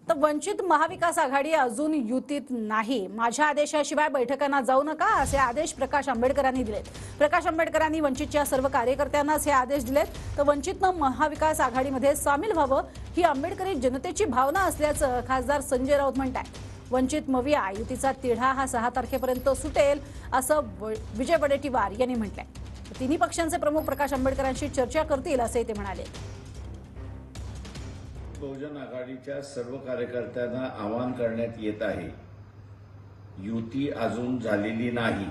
तर वंचित महाविकास आघाडी अजून युतीत नाही। माझ्या आदेशाशिवाय बैठकांना जाऊ नका असे आदेश प्रकाश आंबेडकरांनी दिलेत। प्रकाश आंबेडकरांनी वंचितच्या सर्व कार्यकर्त्यांना हे आदेश दिलेत। तर वंचितनं महाविकास आघाडीमध्ये सामील व्हावं ही आंबेडकरी जनतेची भावना असल्याचं खासदार संजय राऊत म्हणतात। वंचित मविया युतीचा तिढा हा 6 तारखेपर्यंत सुटेल असं विजय वडेट्टीवार यांनी म्हटलंय। तिन्ही पक्षांचे प्रमुख प्रकाश आंबेडकरांशी चर्चा करतील असे ते म्हणाले। बहुजन आघाडीच्या सर्व कार्यकर्त्यांना आवाहन करण्यात येत आहे। युती अजून झालेली नाही,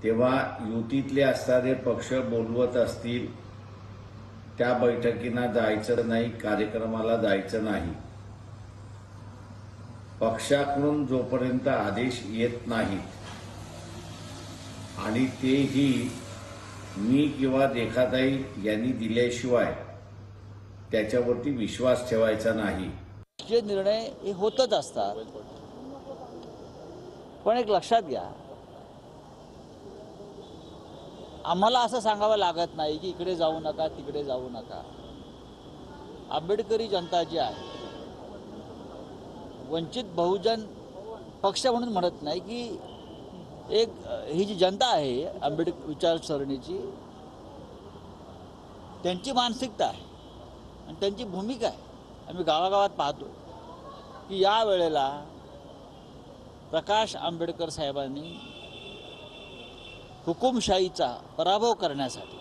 तेव्हा युतीतले असणारे पक्ष बोलवत असतील त्या बैठकींना जायचं नाही, कार्यक्रमाला जायचं नाही। पक्षाकडून जोपर्यंत आदेश येत नाहीत आणि तेही मी किंवा रेखाताई यांनी दिल्याशिवाय त्याच्यावरती विश्वास ठेवायचा नाही। जे निर्णय हे होतच असतात, पण एक लक्षात घ्या, आम्हाला असं सांगावं लागत नाही की इकडे जाऊ नका तिकडे जाऊ नका। आंबेडकरी जनता जी आहे, वंचित बहुजन पक्ष म्हणून म्हणत नाही की एक ही जी जनता आहे आंबेडकर विचारसरणीची, त्यांची मानसिकता आहे आणि त्यांची भूमिका आहे। आम्ही गावागावात पाहतो की या वेळेला प्रकाश आंबेडकर साहेबांनी हुकुमशाहीचा पराभव करण्यासाठी,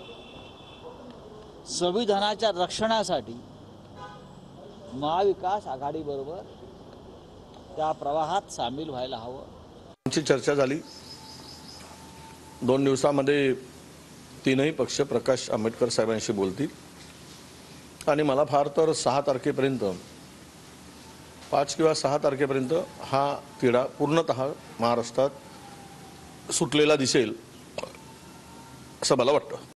संविधानाच्या रक्षणासाठी महाविकास आघाडीबरोबर त्या प्रवाहात सामील व्हायला हवं। आमची चर्चा झाली। 2 दिवसामध्ये तीनही पक्ष प्रकाश आंबेडकर साहेबांशी बोलतील आणि मला फार तर 6 तारखेपर्यंत 5 किंवा 6 तारखेपर्यंत हा तिढा पूर्णतः महाराष्ट्रात सुटलेला दिसेल असं मला वाटतं।